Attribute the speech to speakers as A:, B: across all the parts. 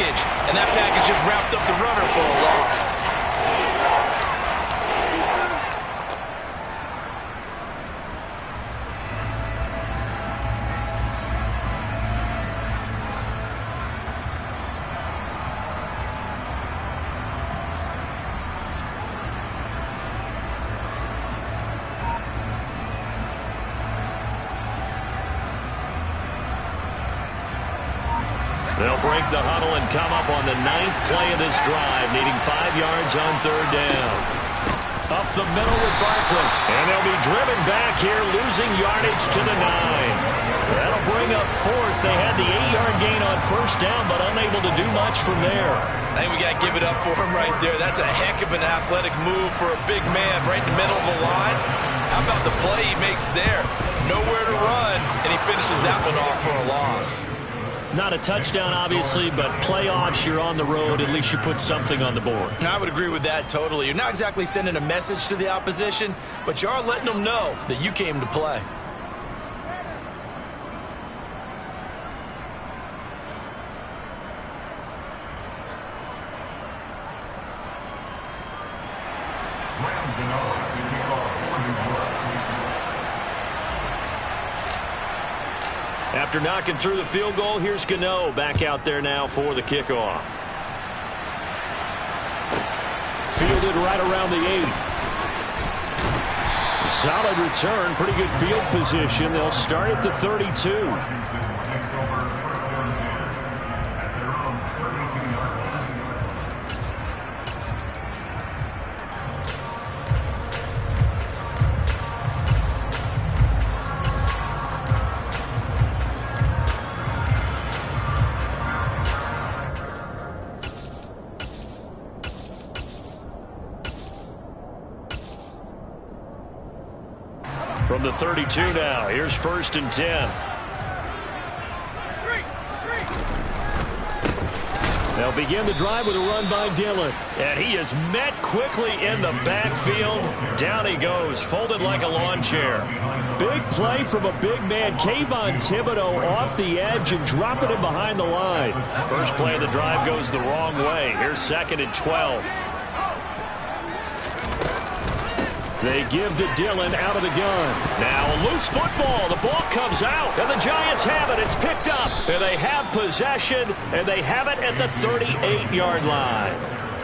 A: package, and that package just wrapped up the runner for a loss.
B: They'll break the huddle and come up on the 9th play of this drive, needing 5 yards on 3rd down. Up the middle with Barkley. And they'll be driven back here, losing yardage to the 9. That'll bring up 4th. They had the 8-yard gain on 1st down, but unable to do much from there.
A: I think we got to give it up for him right there. That's a heck of an athletic move for a big man right in the middle of the line. How about the play he makes there? Nowhere to run, and he finishes that one off for a loss.
B: Not a touchdown, obviously, but playoffs, you're on the road. At least you put something on the board.
A: I would agree with that totally. You're not exactly sending a message to the opposition, but you are letting them know that you came to play.
B: After knocking through the field goal, here's Gano back out there now for the kickoff. Fielded right around the 8. Solid return, pretty good field position. They'll start at the 32. From the 32 now, here's 1st and 10. They'll begin the drive with a run by Dillon. And he is met quickly in the backfield. Down he goes, folded like a lawn chair. Big play from a big man, Kayvon Thibodeau, off the edge and dropping him behind the line. First play of the drive goes the wrong way. Here's 2nd and 12. They give to Dillon out of the gun. Now a loose football. The ball comes out, and the Giants have it. It's picked up, and they have possession, and they have it at the 38-yard line.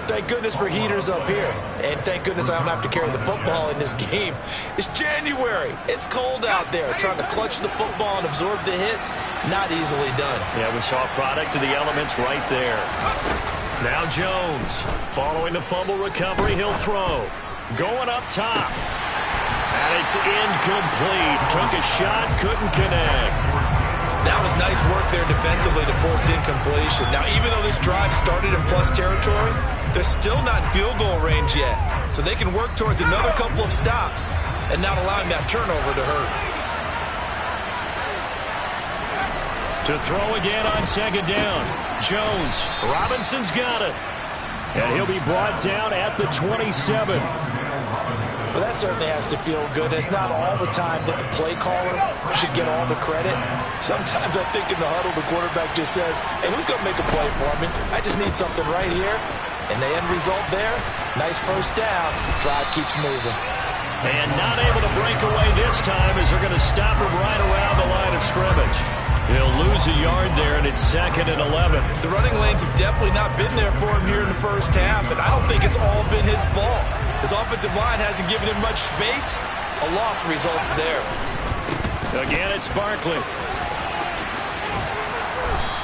A: Thank goodness for heaters up here. And thank goodness I don't have to carry the football in this game. It's January. It's cold out there. Trying to clutch the football and absorb the hits, not easily done.
B: Yeah, we saw a product of the elements right there. Now Jones. Following the fumble recovery, he'll throw. Going up top. And it's incomplete. Took a shot, couldn't connect.
A: That was nice work there defensively to force incompletion. Now, even though this drive started in plus territory, they're still not in field goal range yet. So they can work towards another couple of stops and not allowing that turnover to hurt.
B: To throw again on 2nd down. Jones. Robinson's got it. And he'll be brought down at the 27.
A: Well, that certainly has to feel good. It's not all the time that the play caller should get all the credit. Sometimes I think in the huddle, the quarterback just says, hey, who's going to make a play for me? I just need something right here. And the end result there, nice first down. Drive keeps moving.
B: And not able to break away this time as they're going to stop him right around the line of scrimmage. He'll lose a yard there, and it's 2nd and 11.
A: The running lanes have definitely not been there for him here in the first half, and I don't think it's all been his fault. His offensive line hasn't given him much space. A loss results there.
B: Again, it's Barkley.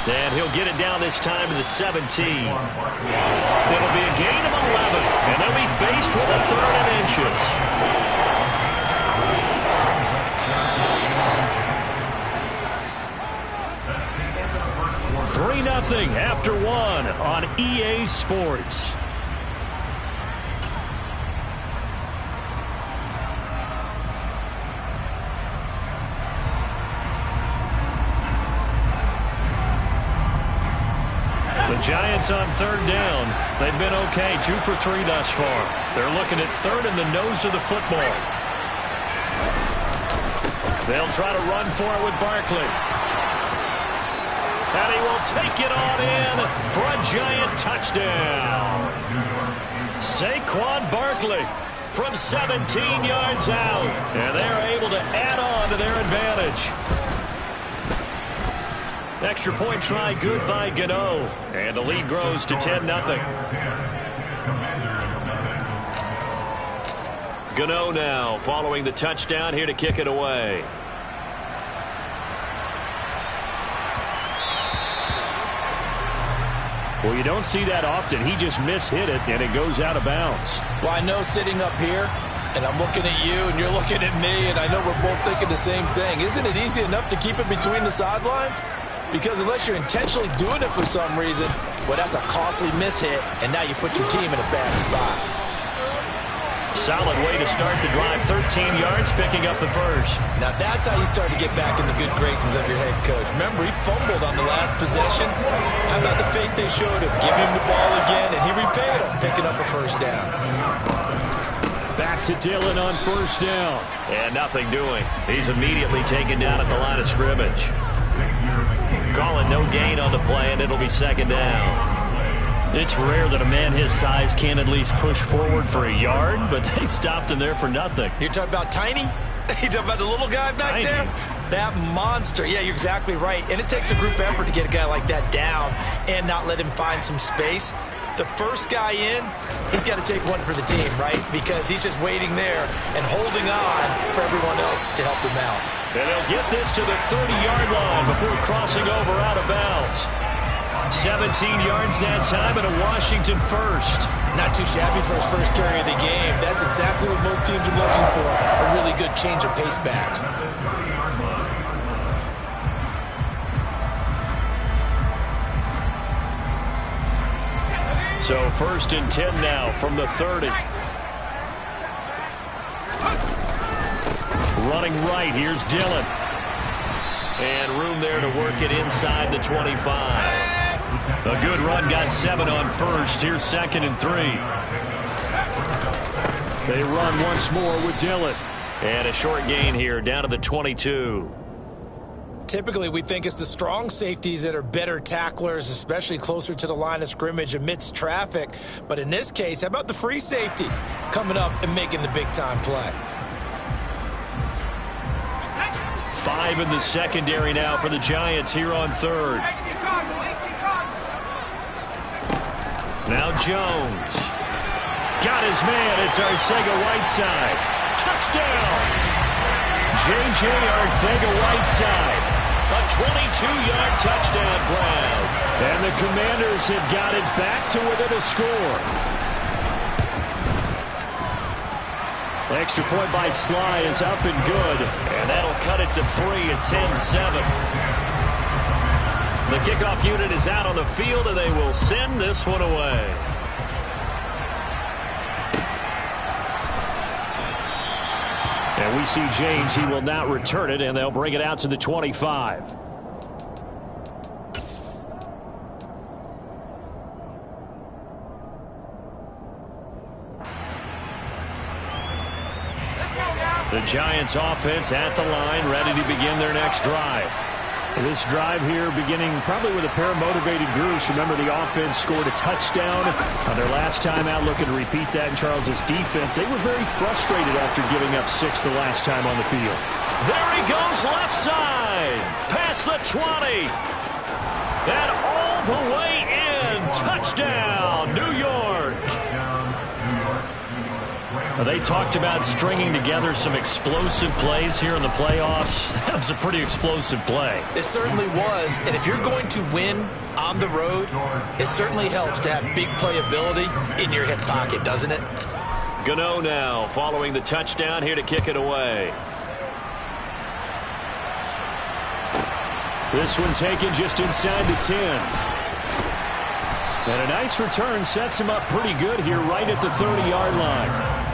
B: And he'll get it down this time to the 17. It'll be a gain of 11, and they'll be faced with a 3rd and inches. 3-0 after 1 on EA Sports. The Giants on 3rd down. They've been okay, 2 for 3 thus far. They're looking at 3rd in the nose of the football. They'll try to run for it with Barkley. And he will take it on in for a giant touchdown. Saquon Barkley from 17 yards out. And they're able to add on to their advantage. Extra point try good by Gano. And the lead grows to 10-0. Gano now following the touchdown here to kick it away.
C: Well, you don't see that often. He just mishit it, and it goes out of bounds.
A: Well, I know sitting up here, and I'm looking at you, and you're looking at me, and I know we're both thinking the same thing. Isn't it easy enough to keep it between the sidelines? Because unless you're intentionally doing it for some reason, well, that's a costly mishit, and now you put your team in a bad spot.
B: Solid way to start the drive. 13 yards, picking up the first.
A: Now that's how you start to get back in the good graces of your head coach. Remember, he fumbled on the last possession. How about the faith they showed him? Give him the ball again, and he repaid him, picking up a first down.
C: Back to Dillon on first down.
B: And nothing doing. He's immediately taken down at the line of scrimmage. Calling no gain on the play, and it'll be second down.
C: It's rare that a man his size can at least push forward for a yard, but they stopped him there for nothing.
A: You're talking about Tiny? You're talking about the little guy back
C: Tiny.
A: there? That monster. Yeah, you're exactly right. And it takes a group effort to get a guy like that down and not let him find some space. The first guy in, he's got to take one for the team, right? Because he's just waiting there and holding on for everyone else to help him out.
B: And they'll get this to the 30-yard line before crossing over out of bounds. 17 yards that time and a Washington first.
A: Not too shabby for his first carry of the game. That's exactly what most teams are looking for. A really good change of pace back.
B: So first and 10 now from the 30. Running right, here's Dillon. And room there to work it inside the 25. A good run, got 7 on first. Here's second and 3.
C: They run once more with Dillon.
B: And a short gain here, down to the 22.
A: Typically, we think it's the strong safeties that are better tacklers, especially closer to the line of scrimmage amidst traffic. But in this case, how about the free safety coming up and making the big-time play?
B: 5 in the secondary now for the Giants here on third. Now Jones. Got his man. It's Arcega-Whiteside. Touchdown! J.J. Arcega-Whiteside. A 22-yard touchdown grab.
C: And the Commanders have got it back to within a score. Extra point by Sly is up and good.
B: And that'll cut it to 3 at 10-7. The kickoff unit is out on the field, and they will send this one away.
C: And we see James. He will not return it, and they'll bring it out to the 25.
B: The Giants offense at the line, ready to begin their next drive.
C: This drive here beginning probably with a pair of motivated groups. Remember, the offense scored a touchdown on their last time out, looking to repeat that in Charles's defense. They were very frustrated after giving up 6 the last time on the field.
B: There he goes, left side, past the 20, and all the way in. Touchdown, New York. They talked about stringing together some explosive plays here in the playoffs. That was a pretty explosive play.
A: It certainly was, and if you're going to win on the road, it certainly helps to have big playability in your hip pocket, doesn't it?
B: Gano now following the touchdown here to kick it away.
C: This one taken just inside the 10. And a nice return sets him up pretty good here right at the 30-yard line.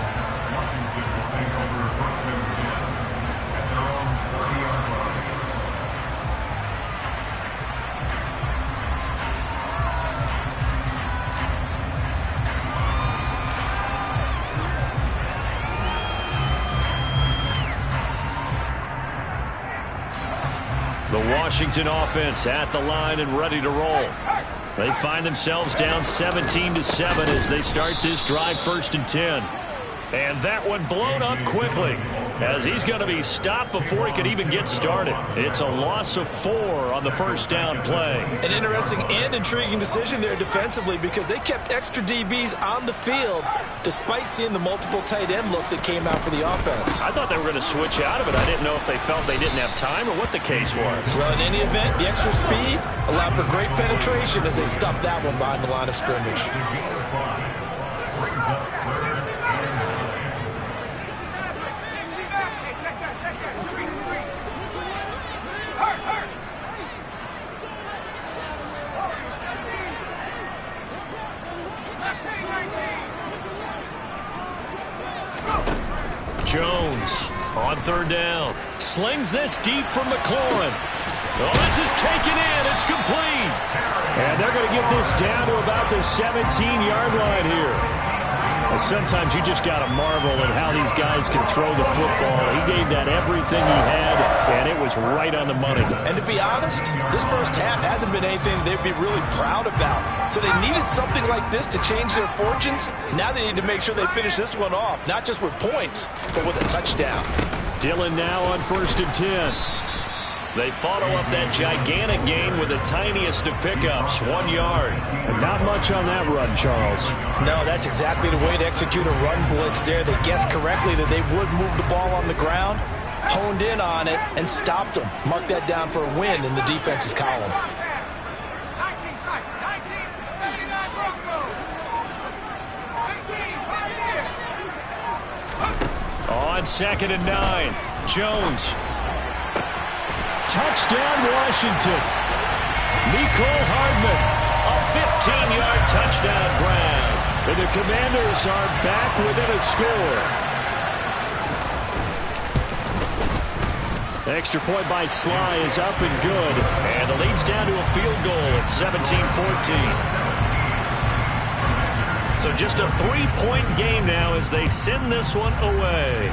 B: The Washington offense at the line and ready to roll. They find themselves down 17-7 as they start this drive 1st and 10. And that one blown up quickly as he's going to be stopped before he could even get started. It's a loss of 4 on the first down play.
A: An interesting and intriguing decision there defensively because they kept extra DBs on the field despite seeing the multiple tight end look that came out for the offense.
B: I thought they were going to switch out of it. I didn't know if they felt they didn't have time or what the case was.
A: Well, in any event, the extra speed allowed for great penetration as they stuffed that one behind the line of scrimmage.
B: Jones on 3rd down. Slings this deep from McLaurin. Oh, this is taken in. It's complete.
C: And they're going to get this down to about the 17-yard line here. Well, sometimes you just got to marvel at how these guys can throw the football. He gave that everything he had, and it was right on the money.
A: And to be honest, this first half hasn't been anything they'd be really proud about. So they needed something like this to change their fortunes. Now they need to make sure they finish this one off, not just with points, but with a touchdown.
C: Dillon now on 1st and 10.
B: They follow up that gigantic gain with the tiniest of pickups, 1 yard.
C: And not much on that run, Charles.
A: No, that's exactly the way to execute a run blitz there. They guessed correctly that they would move the ball on the ground, honed in on it, and stopped them. Mark that down for a win in the defense's column.
B: On 2nd and 9, Jones.
C: Touchdown, Washington.
B: Nicole Hardman, a 15-yard touchdown grab.
C: And the Commanders are back within a score. Extra point by Sly is up and good.
B: And the lead's down to a field goal at 17-14. So just a 3-point game now as they send this one away.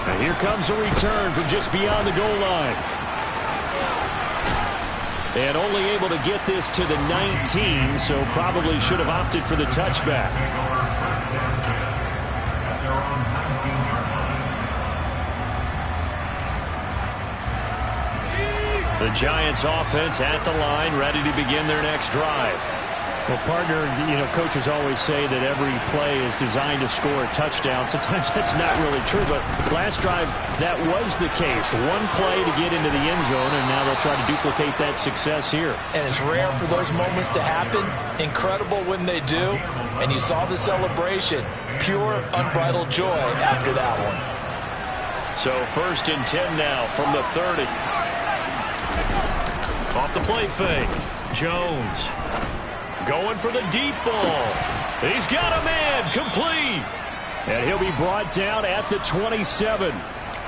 C: And here comes a return from just beyond the goal line. And only able to get this to the 19, so probably should have opted for the touchback.
B: The Giants offense at the line, ready to begin their next drive.
C: Well, partner, coaches always say that every play is designed to score a touchdown. Sometimes that's not really true, but last drive, that was the case. One play to get into the end zone, and now they'll try to duplicate that success here.
A: And it's rare for those moments to happen. Incredible when they do. And you saw the celebration. Pure, unbridled joy after that one.
B: So 1st and 10 now from the 30. Off the play fake. Jones. Going for the deep ball. He's got a man complete.
C: And he'll be brought down at the 27.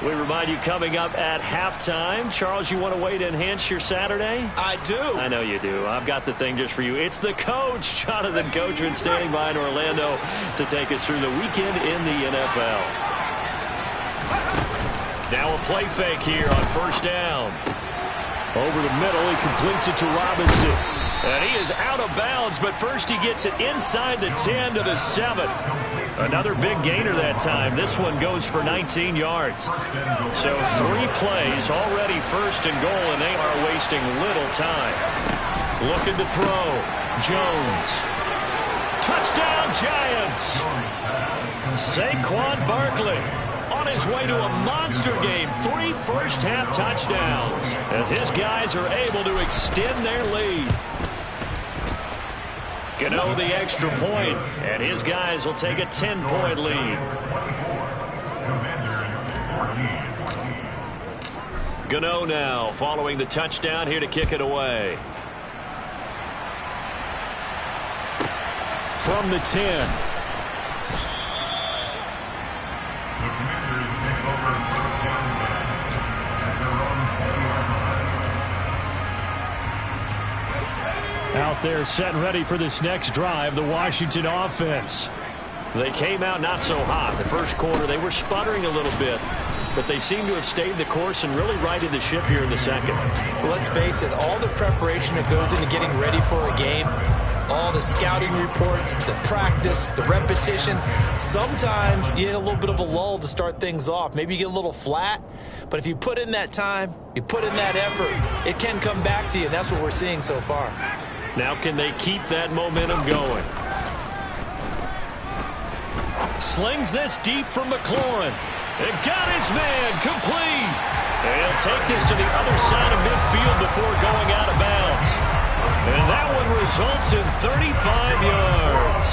B: We remind you coming up at halftime. Charles, you want a way to enhance your Saturday?
A: I do.
B: I know you do. I've got the thing just for you. It's the coach, Jonathan Coachman, standing by in Orlando to take us through the weekend in the NFL. Now a play fake here on 1st down.
C: Over the middle, he completes it to Robinson.
B: And he is out of bounds, but first he gets it inside the 10 to the 7. Another big gainer that time. This one goes for 19 yards. So 3 plays, already 1st and goal, and they are wasting little time. Looking to throw. Jones. Touchdown, Giants! Saquon Barkley on his way to a monster game. 3 first-half touchdowns as his guys are able to extend their lead. Gano the extra point, and his guys will take a 10-point lead. Gano now following the touchdown here to kick it away.
C: From the 10. Out there set and ready for this next drive, the Washington offense.
B: They came out not so hot. The first quarter, they were sputtering a little bit, but they seem to have stayed the course and really righted the ship here in the second.
A: Well, let's face it, all the preparation that goes into getting ready for a game, all the scouting reports, the practice, the repetition, sometimes you get a little bit of a lull to start things off. Maybe you get a little flat, but if you put in that time, you put in that effort, it can come back to you, and that's what we're seeing so far.
B: Now can they keep that momentum going? Slings this deep from McLaurin. And got his man complete. And he'll take this to the other side of midfield before going out of bounds. And that one results in 35 yards.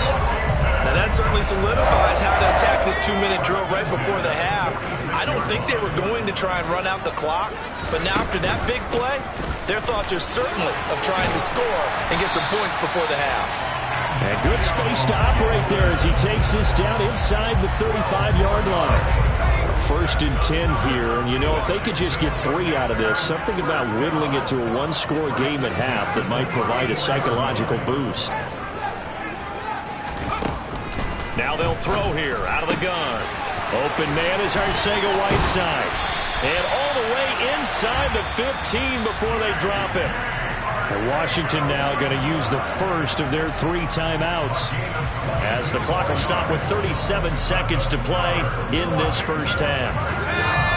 A: Now that certainly solidifies how to attack this 2-minute drill right before the half. I don't think they were going to try and run out the clock, but now after that big play, their thoughts are certainly of trying to score and get some points before the half.
C: And good space to operate there as he takes this down inside the 35-yard line. First and 10 here, and you know, if they could just get 3 out of this, something about whittling it to a one-score game at half that might provide a psychological boost.
B: Now they'll throw here out of the gun. Open man is Arcega-Whiteside. And all the way inside the 15 before they drop him.
C: And Washington now going to use the first of their 3 timeouts,
B: as the clock will stop with 37 seconds to play in this first half.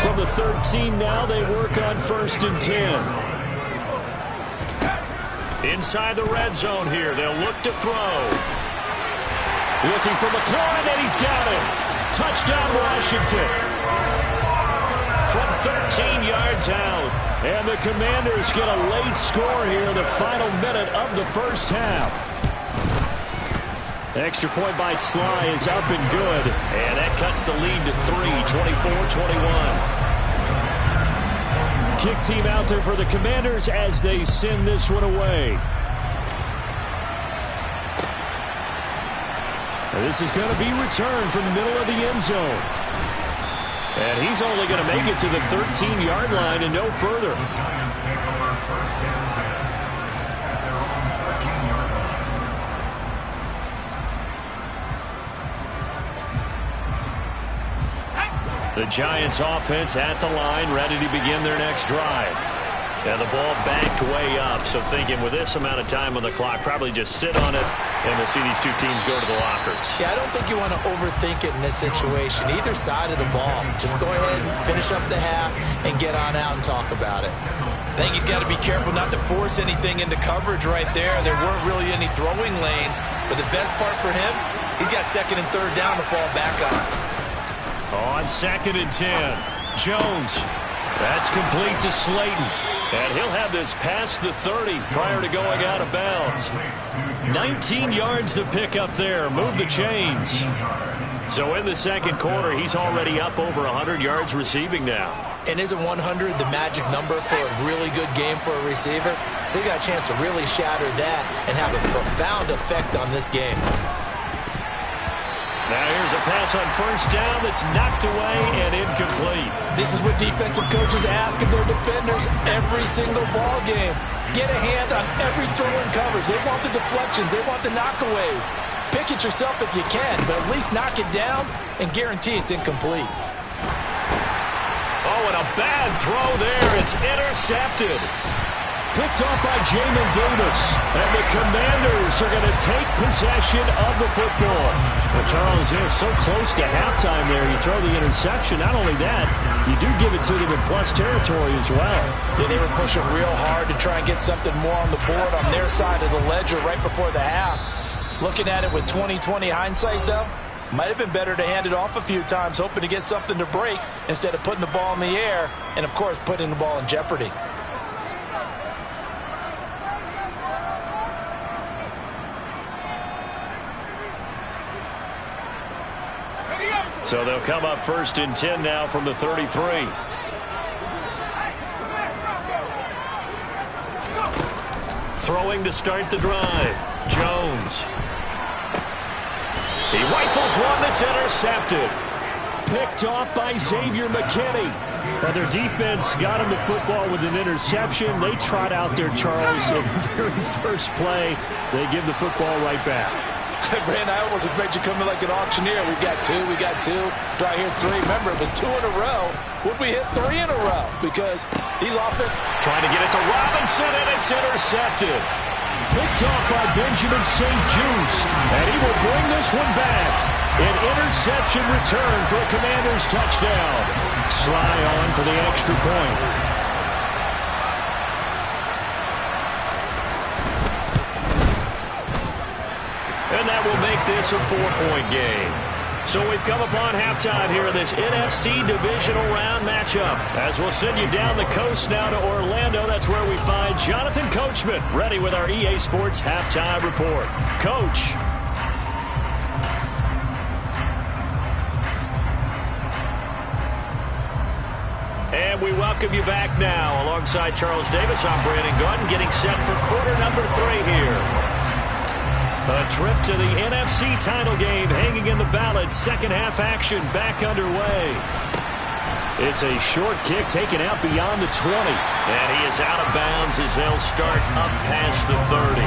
C: From the 13 now, they work on first and 10.
B: Inside the red zone here, they'll look to throw.
C: Looking for McLaurin, and he's got him. Touchdown, Washington.
B: From 13 yards out.
C: And the Commanders get a late score here, the final minute of the first half. The extra point by Sly is up and good.
B: And that cuts the lead to 3, 24-21.
C: Kick team out there for the Commanders as they send this one away. And this is going to be returned from the middle of the end zone. And he's only going to make it to the 13-yard line and no further.
B: The Giants offense at the line, ready to begin their next drive. And the ball backed way up, so thinking with this amount of time on the clock, probably just sit on it, and we'll see these two teams go to the lockers.
A: Yeah, I don't think you want to overthink it in this situation. Either side of the ball. Just go ahead and finish up the half and get on out and talk about it. I think he's got to be careful not to force anything into coverage right there. There weren't really any throwing lanes, but the best part for him, he's got second and third down to fall back on.
B: On second and 10, Jones. That's complete to Slayton. And he'll have this past the 30 prior to going out of bounds. 19 yards to pick up there. Move the chains. So in the second quarter, he's already up over 100 yards receiving now.
A: And isn't 100 the magic number for a really good game for a receiver? So he got a chance to really shatter that and have a profound effect on this game.
B: Now here's a pass on first down that's knocked away and incomplete.
A: This is what defensive coaches ask of their defenders every single ball game. Get a hand on every throw and coverage. They want the deflections. They want the knockaways. Pick it yourself if you can, but at least knock it down and guarantee it's incomplete.
B: Oh, and a bad throw there. It's intercepted.
C: Picked off by Jamin Davis. And the Commanders are going to take possession of the football. Well, Charles, they're so close to halftime there. You throw the interception. Not only that, you do give it to them in plus territory as well.
A: Yeah, they were pushing real hard to try and get something more on the board on their side of the ledger right before the half. Looking at it with 20/20 hindsight, though, might have been better to hand it off a few times, hoping to get something to break instead of putting the ball in the air and, of course, putting the ball in jeopardy.
B: So they'll come up first and 10 now from the 33. Throwing to start the drive. Jones. He rifles one that's intercepted.
C: Picked off by Xavier McKinney. Well, their defense got him the football with an interception. They trot out there, Charles, in the very first play. They give the football right back.
A: Brand, I almost expect you to come in like an auctioneer. We got two. Do I hear three? Remember, it was 2 in a row. Would we hit 3 in a row? Because these offense...
B: Trying to get it to Robinson, and it's intercepted.
C: Picked off by Benjamin St. Juice, and he will bring this one back. An interception return for a Commanders touchdown. Sly on for the extra point.
B: And that will make this a 4-point game. So we've come upon halftime here in this NFC Divisional Round matchup. As we'll send you down the coast now to Orlando, that's where we find Jonathan Coachman, ready with our EA Sports Halftime Report. Coach. And we welcome you back now. Alongside Charles Davis, I'm Brandon Gunn, getting set for quarter number 3 here. A trip to the NFC title game hanging in the balance. Second half action back underway. It's a short kick taken out beyond the 20. And he is out of bounds as they'll start up past the 30.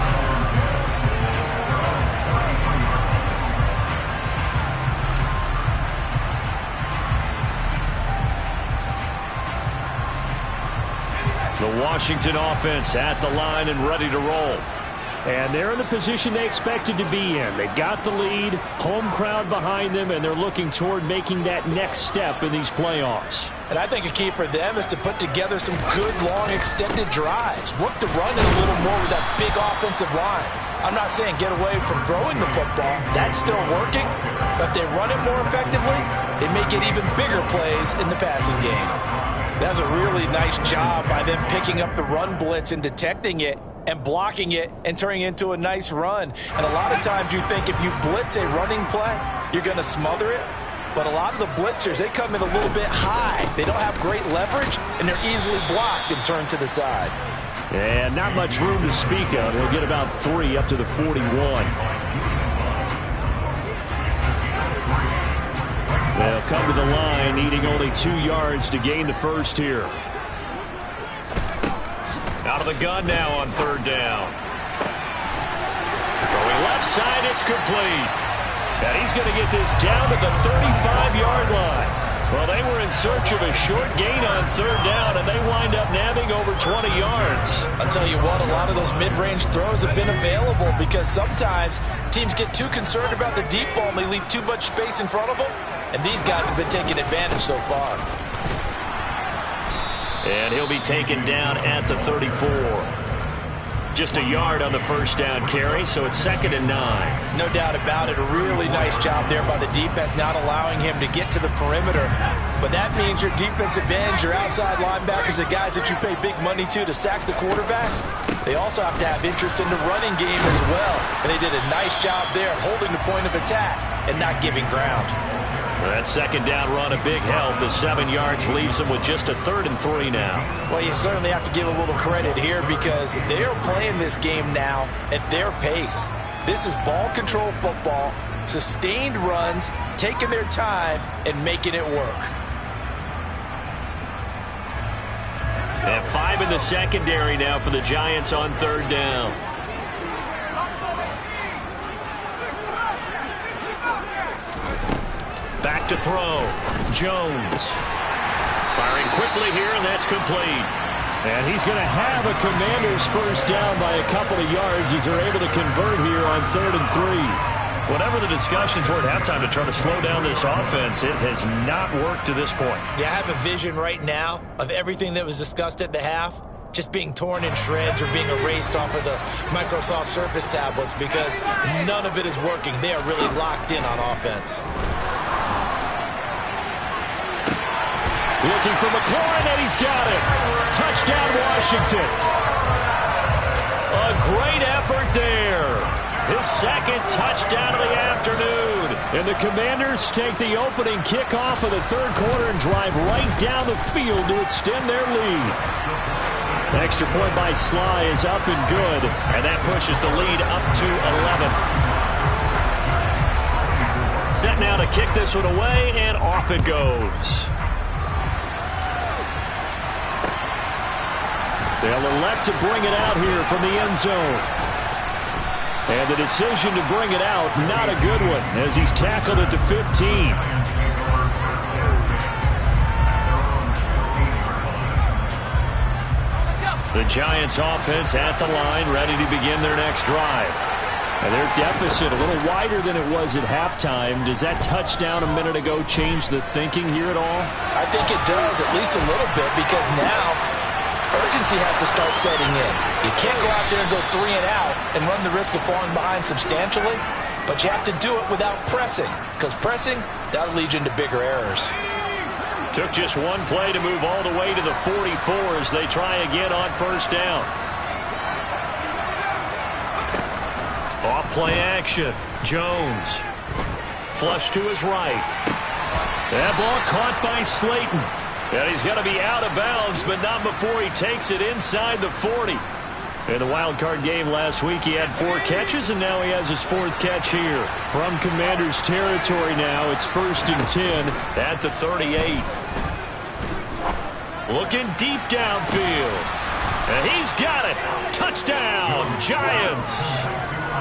B: The Washington offense at the line and ready to roll.
C: And they're in the position they expected to be in. They've got the lead, home crowd behind them, and they're looking toward making that next step in these playoffs.
A: And I think a key for them is to put together some good, long, extended drives. Work the run in a little more with that big offensive line. I'm not saying get away from throwing the football. That's still working. But if they run it more effectively, they may get even bigger plays in the passing game. That's a really nice job by them picking up the run blitz and detecting it and blocking it and turning it into a nice run. And a lot of times you think if you blitz a running play, you're going to smother it. But a lot of the blitzers, they come in a little bit high. They don't have great leverage, and they're easily blocked and turned to the side.
C: And not much room to speak of. He'll get about 3 up to the 41. They'll come to the line, needing only 2 yards to gain the first here.
B: Out of the gun now on 3rd down. Throwing left side, it's complete. And he's going to get this down to the 35-yard line. Well, they were in search of a short gain on 3rd down, and they wind up nabbing over 20 yards.
A: I'll tell you what, a lot of those mid-range throws have been available because sometimes teams get too concerned about the deep ball and they leave too much space in front of them. And these guys have been taking advantage so far.
B: And he'll be taken down at the 34. Just a yard on the first down carry, so it's 2nd and 9.
A: No doubt about it. A really nice job there by the defense, not allowing him to get to the perimeter. But that means your defensive ends, your outside linebackers, the guys that you pay big money to sack the quarterback, they also have to have interest in the running game as well. And they did a nice job there holding the point of attack and not giving ground.
B: That 2nd down run, a big help. The 7 yards leaves them with just a 3rd and 3 now.
A: Well, you certainly have to give a little credit here because they are playing this game now at their pace. This is ball control football, sustained runs, taking their time, and making it work.
B: They have 5 in the secondary now for the Giants on 3rd down. Back to throw. Jones. Firing quickly here, and that's complete.
C: And he's going to have a Commanders first down by a couple of yards as they're able to convert here on 3rd and 3.
B: Whatever the discussions were at halftime to try to slow down this offense, it has not worked to this point.
A: Yeah, I have a vision right now of everything that was discussed at the half just being torn in shreds or being erased off of the Microsoft Surface tablets because none of it is working. They are really locked in on offense.
C: Looking for McLaurin, and he's got it. Touchdown, Washington.
B: A great effort there. His 2nd touchdown of the afternoon.
C: And the Commanders take the opening kickoff of the 3rd quarter and drive right down the field to extend their lead. The extra point by Sly is up and good.
B: And that pushes the lead up to 11. Set now to kick this one away, and off it goes.
C: They'll elect to bring it out here from the end zone. And the decision to bring it out, not a good one, as he's tackled at the 15.
B: The Giants offense at the line, ready to begin their next drive. And their deficit a little wider than it was at halftime. Does that touchdown a minute ago change the thinking here at all?
A: I think it does, at least a little bit, because now urgency has to start setting in. You can't go out there and go 3 and out and run the risk of falling behind substantially, but you have to do it without pressing, because pressing, that'll lead you into bigger errors.
B: Took just one play to move all the way to the 44 as they try again on first down. Off play action. Jones. Flush to his right. That ball caught by Slayton. And he's going to be out of bounds, but not before he takes it inside the 40. In the wild card game last week, he had 4 catches, and now he has his 4th catch here.
C: From Commander's territory now, it's 1st and 10
B: at the 38. Looking deep downfield. And he's got it. Touchdown, Giants.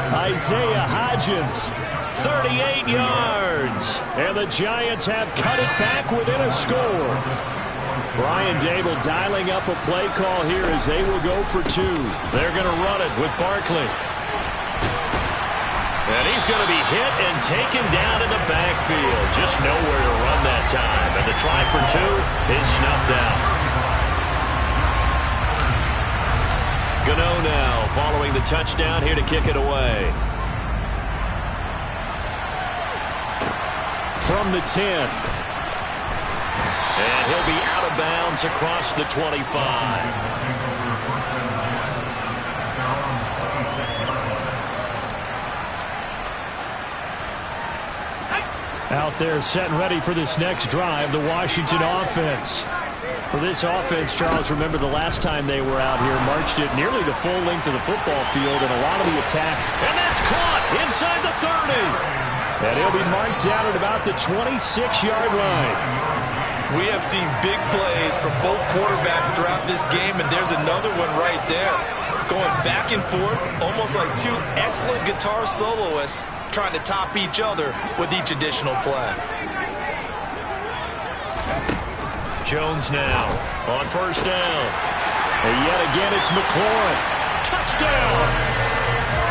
C: Isaiah Hodgins,
B: 38 yards.
C: And the Giants have cut it back within a score. Brian Dable dialing up a play call here as they will go for 2.
B: They're going to run it with Barkley. And he's going to be hit and taken down in the backfield. Just nowhere to run that time. And the try for 2 is snuffed out. Gano now following the touchdown here to kick it away.
C: From the 10.
B: And he'll be out of bounds across the 25.
C: Out there set and ready for this next drive, the Washington offense. For this offense, Charles, remember the last time they were out here, marched it nearly the full length of the football field, and a lot of the attack.
B: And that's caught inside the 30.
C: And he'll be marked down at about the 26-yard line.
D: We have seen big plays from both quarterbacks throughout this game, and there's another one right there. Going back and forth, almost like 2 excellent guitar soloists trying to top each other with each additional play.
B: Jones now on first down.
C: And yet again, it's McLaurin.
B: Touchdown!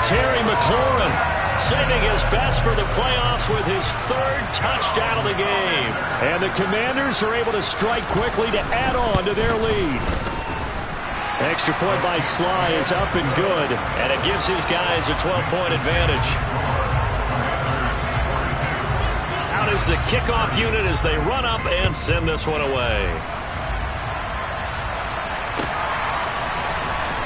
B: Terry McLaurin saving his best for the playoffs with his 3rd touchdown of the game.
C: And the Commanders are able to strike quickly to add on to their lead. Extra point by Sly is up and good.
B: And it gives his guys a 12-point advantage. Out is the kickoff unit as they run up and send this one away.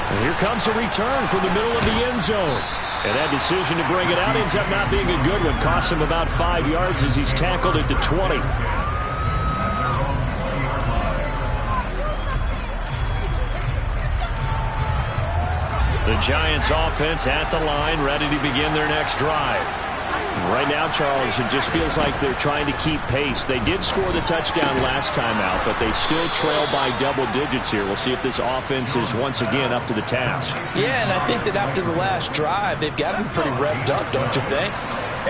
C: And here comes a return from the middle of the end zone. And that decision to bring it out ends up not being a good one. Costs him about 5 yards as he's tackled at the 20.
B: The Giants offense at the line, ready to begin their next drive.
C: Right now, Charles, it just feels like they're trying to keep pace. They did score the touchdown last time out, but they still trail by double digits here. We'll see if this offense is once again up to the task.
A: Yeah, and I think that after the last drive, they've got to be pretty revved up, don't you think?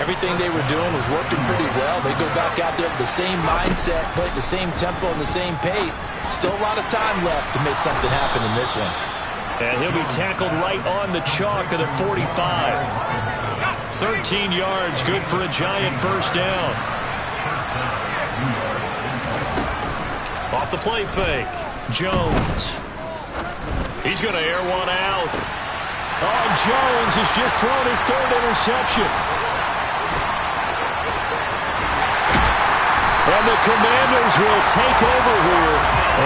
A: Everything they were doing was working pretty well. They go back out there with the same mindset, play at the same tempo and the same pace. Still a lot of time left to make something happen in this one.
B: And he'll be tackled right on the chalk of the 45. 13 yards, good for a Giant first down. Off the play fake, Jones. He's going to air one out.
C: Oh, Jones has just thrown his 3rd interception. And the Commanders will take over here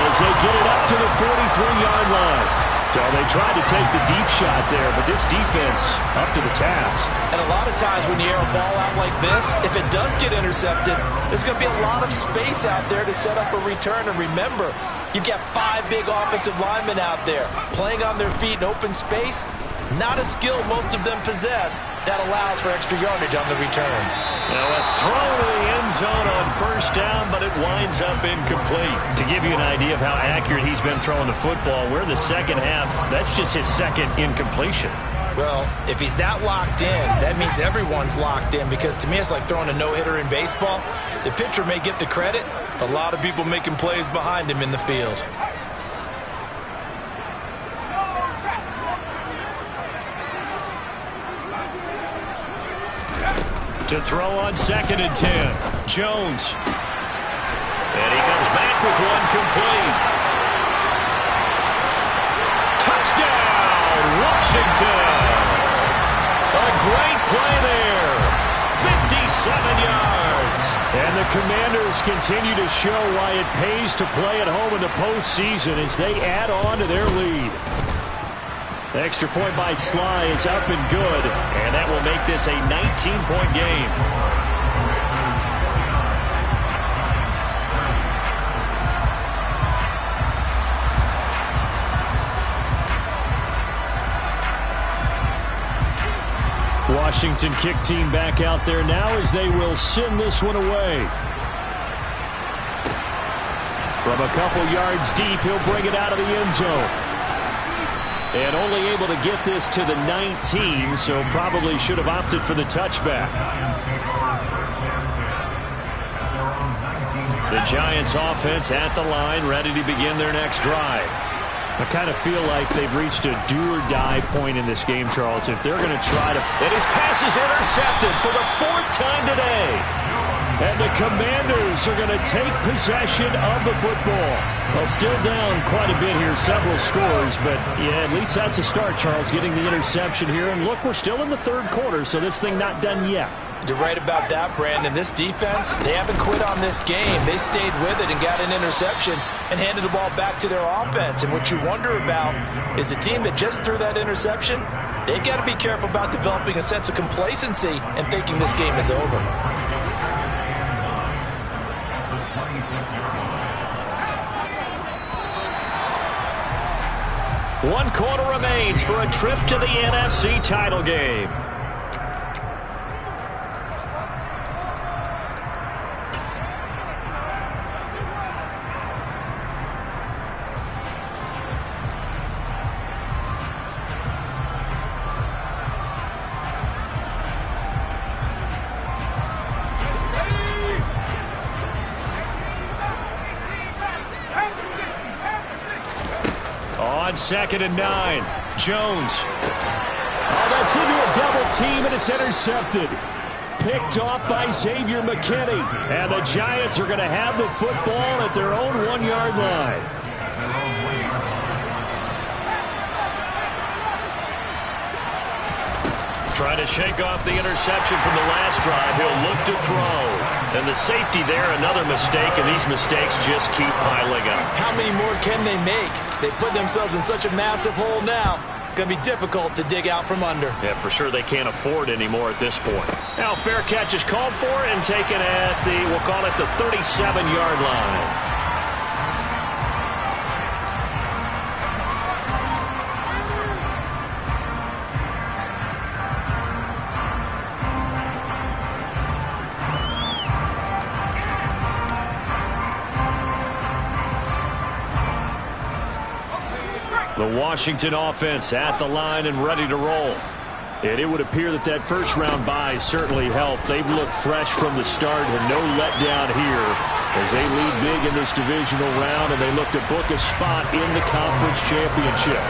C: as they get it up to the 43-yard line. So they tried to take the deep shot there, but this defense up to the task.
A: And a lot of times when you air a ball out like this, if it does get intercepted, there's going to be a lot of space out there to set up a return. And remember, you've got 5 big offensive linemen out there playing on their feet in open space. Not a skill most of them possess that allows for extra yardage on the return.
B: Now a throw to the end zone on first down, but it winds up incomplete. To give you an idea of how accurate he's been throwing the football, we're in the second half. That's just his 2nd incompletion.
A: Well, if he's that locked in, that means everyone's locked in, because to me it's like throwing a no-hitter in baseball. The pitcher may get the credit, a lot of people making plays behind him in the field.
B: To throw on 2nd and 10. Jones. And he comes back with one complete. Touchdown, Washington. A great play there. 57 yards.
C: And the Commanders continue to show why it pays to play at home in the postseason as they add on to their lead. The extra point by Sly is up and good, and that will make this a 19-point game. Washington kick team back out there now as they will send this one away. From a couple yards deep, he'll bring it out of the end zone. And only able to get this to the 19, so probably should have opted for the touchback. The Giants offense at the line, ready to begin their next drive. I kind of feel like they've reached a do-or-die point in this game, Charles. If they're going to try to...
B: And his pass is intercepted for the 4th time today.
C: And the Commanders are going to take possession of the football. Well, still down quite a bit here, several scores, but yeah, at least that's a start, Charles, getting the interception here. And look, we're still in the 3rd quarter, so this thing not done yet.
A: You're right about that, Brandon. This defense, they haven't quit on this game. They stayed with it and got an interception and handed the ball back to their offense. And what you wonder about is the team that just threw that interception, they've got to be careful about developing a sense of complacency and thinking this game is over.
B: One quarter remains for a trip to the NFC title game. On 2nd and 9, Jones.
C: Oh, that's into a double team, and it's intercepted. Picked off by Xavier McKinney. And the Giants are going to have the football at their own 1-yard line.
B: Trying to shake off the interception from the last drive. He'll look to throw. And the safety there, another mistake, and these mistakes just keep piling up.
A: How many more can they make? They put themselves in such a massive hole now. Going to be difficult to dig out from under.
B: Yeah, for sure they can't afford anymore at this point. Now fair catch is called for and taken at the, we'll call it the 37-yard line.
C: The Washington offense at the line and ready to roll. And it would appear that that first-round bye certainly helped. They've looked fresh from the start and no letdown here as they lead big in this divisional round, and they look to book a spot in the conference championship.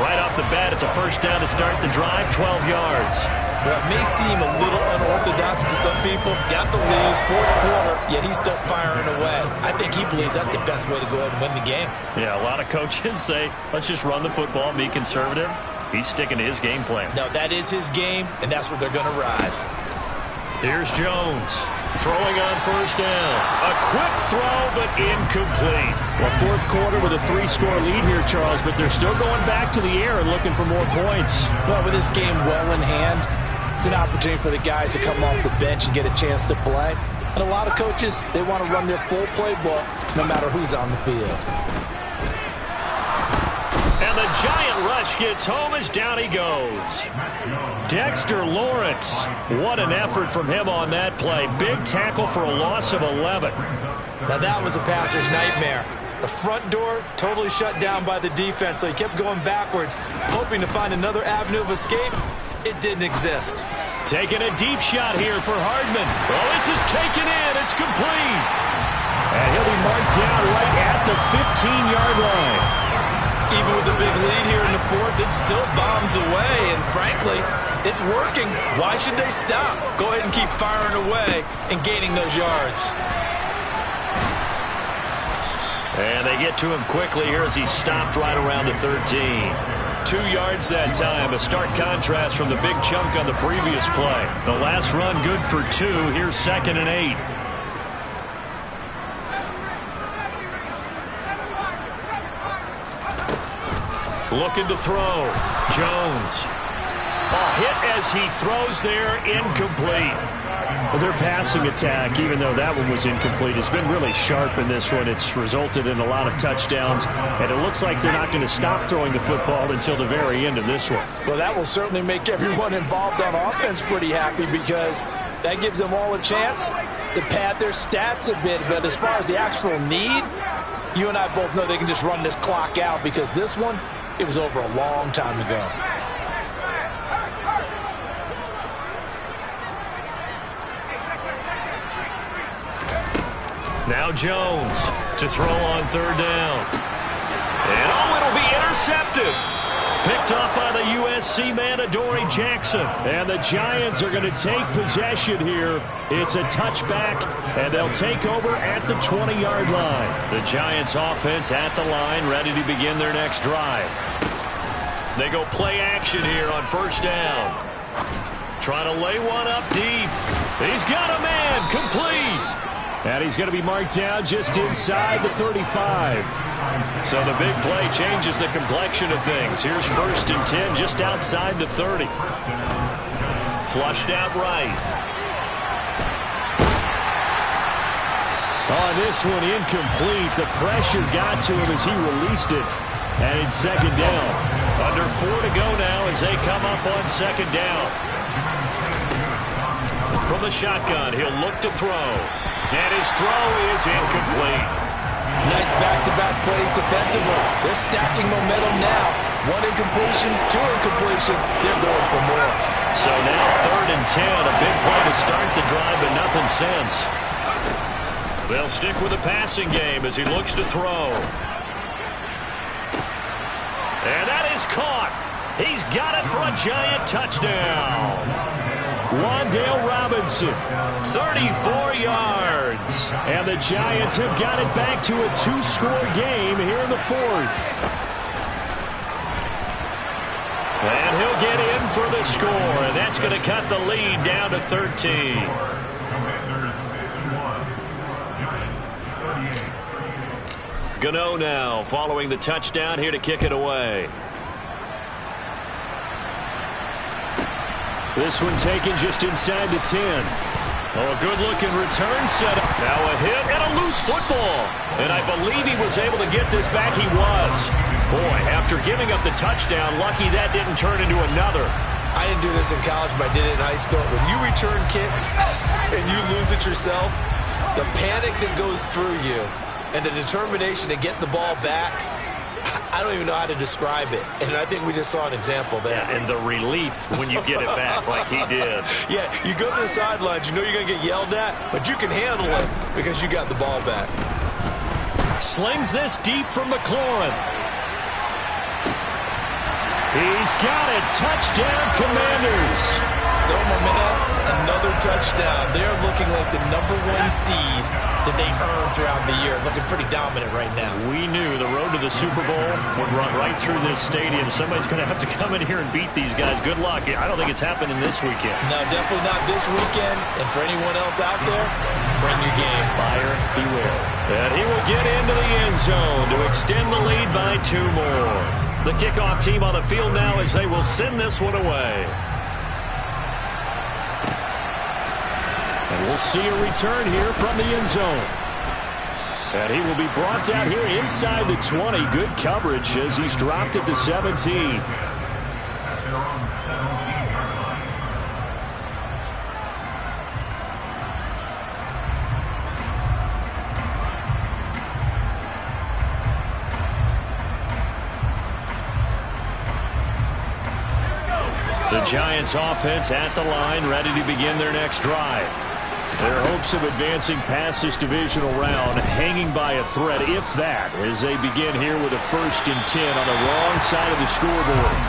B: Right off the bat, it's a first down to start the drive, 12 yards.
A: Well, it may seem a little unorthodox to some people. Got the lead, 4th quarter, yet he's still firing away. I think he believes that's the best way to go ahead and win the game.
B: Yeah, a lot of coaches say, let's just run the football and be conservative. He's sticking to his game plan.
A: No, that is his game, and that's what they're going to ride.
B: Here's Jones, throwing on first down. A quick throw, but incomplete.
C: Well, 4th quarter with a 3-score lead here, Charles, but they're still going back to the air and looking for more points.
A: Well, with this game well in hand, it's an opportunity for the guys to come off the bench and get a chance to play. And a lot of coaches, they want to run their full playbook no matter who's on the field.
B: And the giant rush gets home as down he goes. Dexter Lawrence. What an effort from him on that play. Big tackle for a loss of 11.
A: Now that was a passer's nightmare.
D: The front door totally shut down by the defense, so he kept going backwards, hoping to find another avenue of escape. It didn't exist.
B: Taking a deep shot here for Hardman. Oh, this is taken in. It's complete.
C: And he'll be marked down right at the 15-yard line.
D: Even with a big lead here in the fourth, it still bombs away, and frankly, it's working. Why should they stop? Go ahead and keep firing away and gaining those yards.
B: And they get to him quickly here as he stopped right around the 13. 2 yards that time, a stark contrast from the big chunk on the previous play. The last run good for 2. Here's 2nd and 8. Looking to throw. Jones. A hit as he throws there, incomplete.
C: Well, their passing attack, even though that one was incomplete, has been really sharp in this one. It's resulted in a lot of touchdowns, and it looks like they're not going to stop throwing the football until the very end of this one.
A: Well, that will certainly make everyone involved on offense pretty happy because that gives them all a chance to pad their stats a bit. But as far as the actual need, you and I both know they can just run this clock out because this one, it was over a long time ago.
B: Now Jones to throw on 3rd down. And oh, it'll be intercepted. Picked off by the USC man, Adoree Jackson.
C: And the Giants are going to take possession here. It's a touchback, and they'll take over at the 20-yard line.
B: The Giants offense at the line, ready to begin their next drive. They go play action here on 1st down. Trying to lay one up deep. He's got a man, complete.
C: And he's going to be marked down just inside the 35.
B: So the big play changes the complexion of things. Here's 1st and 10 just outside the 30. Flushed out right.
C: On this one, incomplete. The pressure got to him as he released it. And it's 2nd down.
B: Under 4 to go now as they come up on 2nd down. From the shotgun, he'll look to throw. And his throw is incomplete.
D: Nice back-to-back plays defensively. They're stacking momentum now. 1 incompletion, 2 incompletion. They're going for more.
B: So now 3rd and 10. A big play to start the drive, but nothing since. They'll stick with the passing game as he looks to throw. And that is caught. He's got it for a giant touchdown.
C: Wan'Dale Robinson,
B: 34 yards.
C: And the Giants have got it back to a 2-score game here in the 4th.
B: And he'll get in for the score, and that's going to cut the lead down to 13. Gano now following the touchdown here to kick it away.
C: This one taken just inside the 10.
B: Oh, a good-looking return setup. Now a hit and a loose football. And I believe he was able to get this back. He was. Boy, after giving up the touchdown, lucky that didn't turn into another.
D: I didn't do this in college, but I did it in high school. When you return kicks and you lose it yourself, the panic that goes through you and the determination to get the ball back, I don't even know how to describe it. And I think we just saw an example there.
B: Yeah, and the relief when you get it back like he did.
D: Yeah, you go to the sidelines, you know you're going to get yelled at, but you can handle it because you got the ball back.
B: Slings this deep from McLaurin.
C: He's got it. Touchdown, Commanders.
D: So, my man, another touchdown. They're looking like the #1 seed that they earned throughout the year. Looking pretty dominant right now.
B: We knew the road to the Super Bowl would run right through this stadium. Somebody's going to have to come in here and beat these guys. Good luck. I don't think it's happening this weekend.
D: No, definitely not this weekend. And for anyone else out there, bring your game.
B: Buyer beware. And he will get into the end zone to extend the lead by 2 more. The kickoff team on the field now as they will send this one away.
C: And we'll see a return here from the end zone. And he will be brought down here inside the 20. Good coverage as he's dropped at the 17.
B: The Giants offense at the line, ready to begin their next drive. Their hopes of advancing past this divisional round hanging by a thread, if that, as they begin here with a 1st and 10 on the wrong side of the scoreboard.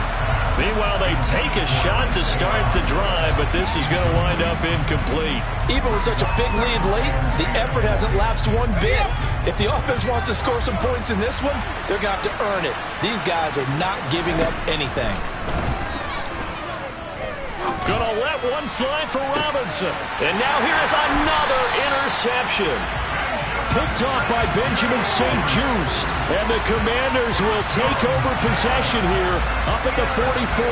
B: Meanwhile, they take a shot to start the drive, but this is going to wind up incomplete.
A: Even with such a big lead late, the effort hasn't lapsed one bit. If the offense wants to score some points in this one, they're going to have to earn it. These guys are not giving up anything.
B: Gonna let one fly for Robinson. And now here's another interception. Picked off by Benjamin St. Juste. And the Commanders will take over possession here up at the 44.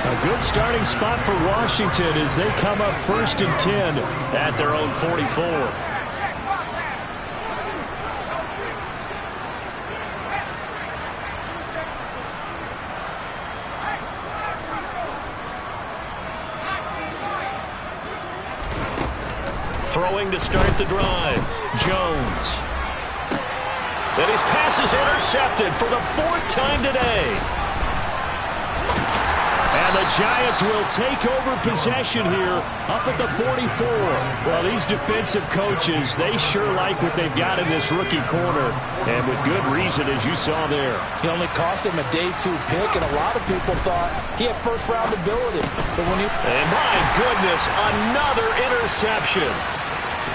B: A good starting spot for Washington as they come up 1st and 10 at their own 44. Throwing to start the drive. Jones. And his pass is intercepted for the 4th time today. And the Giants will take over possession here up at the 44. Well, these defensive coaches, they sure like what they've got in this rookie corner. And with good reason, as you saw there.
A: He only cost him a day 2 pick, and a lot of people thought he had first-round ability. But when
B: and my goodness, another interception.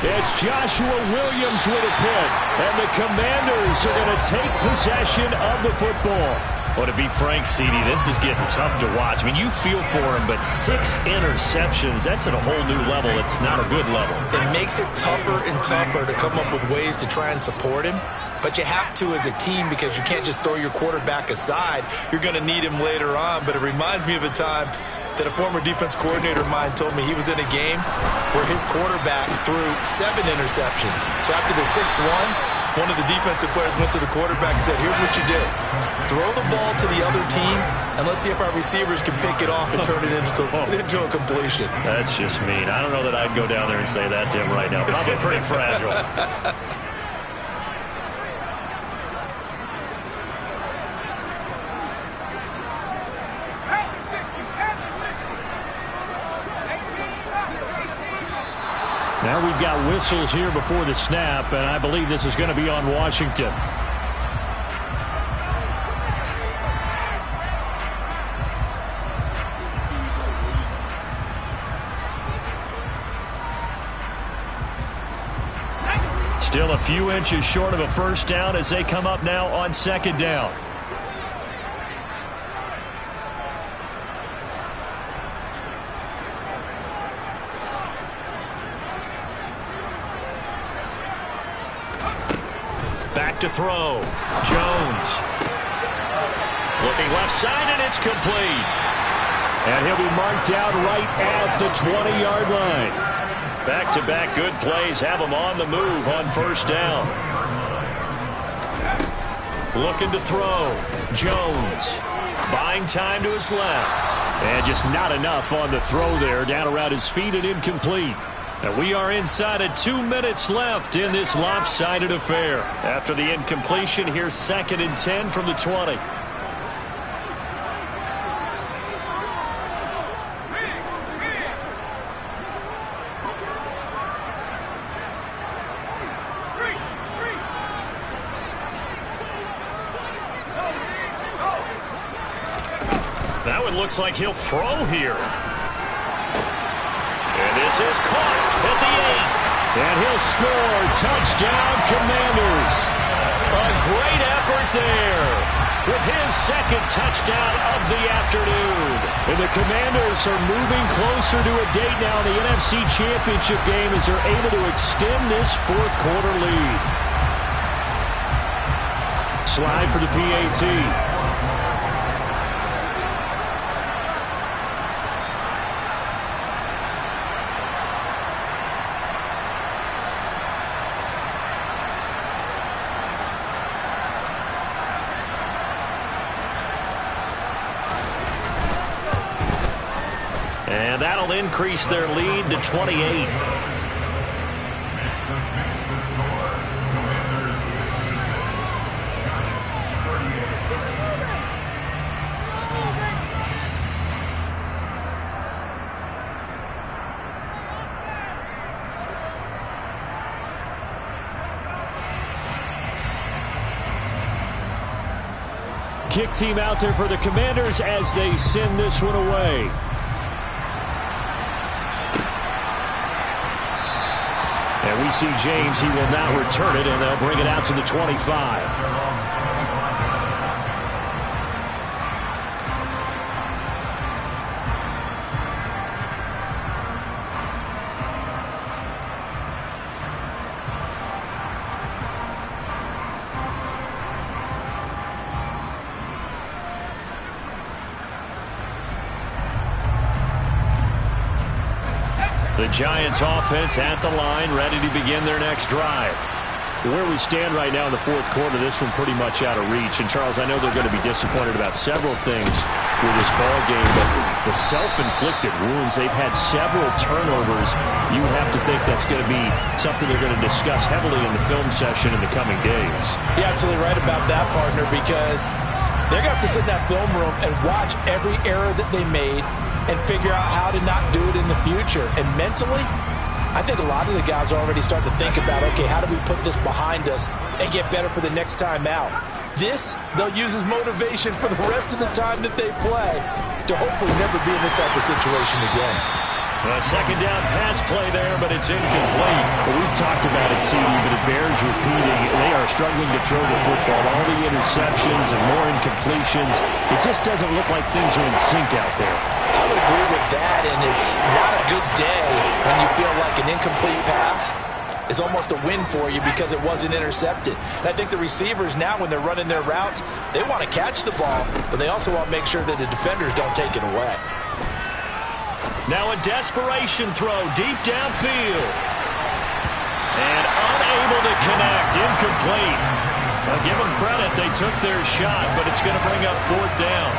B: It's Joshua Williams with a pick, and the Commanders are going to take possession of the football. Well, to be frank, CD, this is getting tough to watch. I mean, you feel for him, but 6 interceptions, that's at a whole new level. It's not a good level.
D: It makes it tougher and tougher to come up with ways to try and support him. But you have to as a team because you can't just throw your quarterback aside. You're going to need him later on. But it reminds me of a time that a former defense coordinator of mine told me he was in a game where his quarterback threw 7 interceptions. So after the 6th one of the defensive players went to the quarterback and said, here's what you do. Throw the ball to the other team, and let's see if our receivers can pick it off and turn it into a completion.
B: That's just mean. I don't know that I'd go down there and say that to him right now. Probably pretty fragile. Now we've got whistles here before the snap, and I believe this is going to be on Washington. Still a few inches short of a first down as they come up now on 2nd down. Back to throw. Jones. Looking left side, and it's complete. And he'll be marked out right at the 20-yard line. Back-to-back good plays have him on the move on 1st down. Looking to throw. Jones. Buying time to his left. And just not enough on the throw there. Down around his feet and incomplete. And we are inside of 2 minutes left in this lopsided affair. After the incompletion, here's 2nd and 10 from the 20. That one looks like he'll throw here. And this is caught at the 8. And he'll score. Touchdown, Commanders. A great effort there with his 2nd touchdown of the afternoon. And the Commanders are moving closer to a date now in the NFC Championship game as they're able to extend this 4th quarter lead. Slide for the PAT. And that'll increase their lead to 28.
C: kick team out there for the Commanders as they send this one away. And we see James. He will now return it, and they'll bring it out to the 25. The Giants offense at the line, ready to begin their next drive. Where we stand right now in the fourth quarter, this one pretty much out of reach. And, Charles, I know they're going to be disappointed about several things with this ball game, but the self-inflicted wounds, they've had several turnovers. You have to think that's going to be something they're going to discuss heavily in the film session in the coming days.
A: You're absolutely right about that, partner, because they're going to have to sit in that film room and watch every error that they made and figure out how to not do it in the future. And mentally, I think a lot of the guys are already starting to think about, okay, how do we put this behind us and get better for the next time out? This, they'll use as motivation for the rest of the time that they play to hopefully never be in this type of situation again.
B: A second down pass play there, but it's incomplete.
C: Well, we've talked about it, CD, but it bears repeating. They are struggling to throw the football. All the interceptions and more incompletions. It just doesn't look like things are in sync out there.
A: I would agree with that, and it's not a good day when you feel like an incomplete pass is almost a win for you because it wasn't intercepted. And I think the receivers now, when they're running their routes, they want to catch the ball, but they also want to make sure that the defenders don't take it away.
B: Now a desperation throw deep downfield. And unable to connect, incomplete. I'll give them credit, they took their shot, but it's going to bring up fourth down.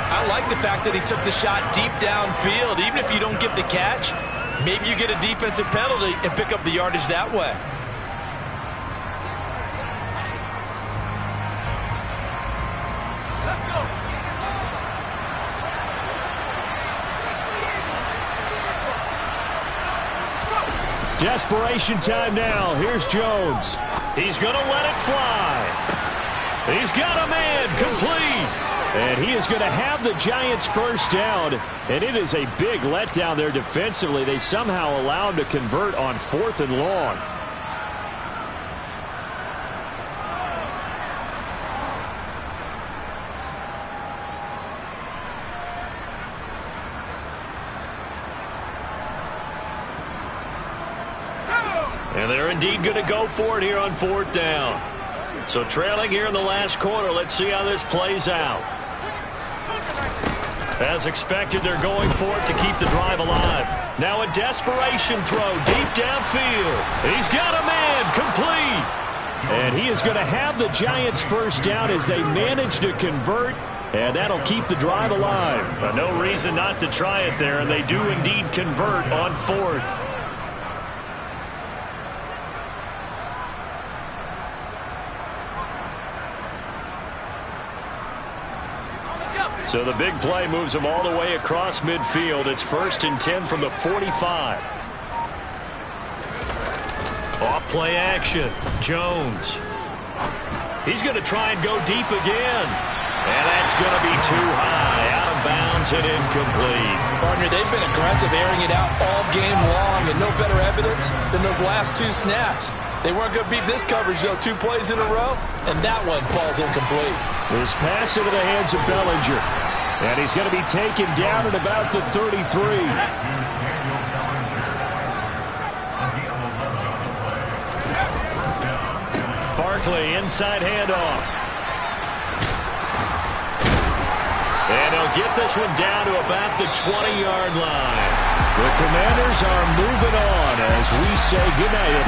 D: I like the fact that he took the shot deep downfield. Even if you don't get the catch, maybe you get a defensive penalty and pick up the yardage that way.
E: Let's go.
C: Desperation time now. Here's Jones.
B: He's going to let it fly. He's got a man, complete.
C: And he is going to have the Giants first down. And it is a big letdown there defensively. They somehow allow him to convert on 4th and long.
B: And they're indeed going to go for it here on 4th down. So trailing here in the last quarter, let's see how this plays out. As expected, they're going for it to keep the drive alive. Now a desperation throw deep downfield. He's got a man, complete.
C: And he is going to have the Giants first down as they manage to convert. And that'll keep the drive alive.
B: But no reason not to try it there, and they do indeed convert on 4th. So the big play moves them all the way across midfield. It's 1st and 10 from the 45. Off play action. Jones. He's going to try and go deep again. And that's going to be too high. Out of bounds and incomplete.
A: Partner, they've been aggressive, airing it out all game long, and no better evidence than those last 2 snaps. They weren't going to beat this coverage, though, 2 plays in a row, and that one falls incomplete.
C: This pass into the hands of Bellinger. And he's going to be taken down at about the 33.
B: Barkley, inside handoff. And he'll get this one down to about the 20-yard line.
C: The Commanders are moving on as we say goodnight, everyone.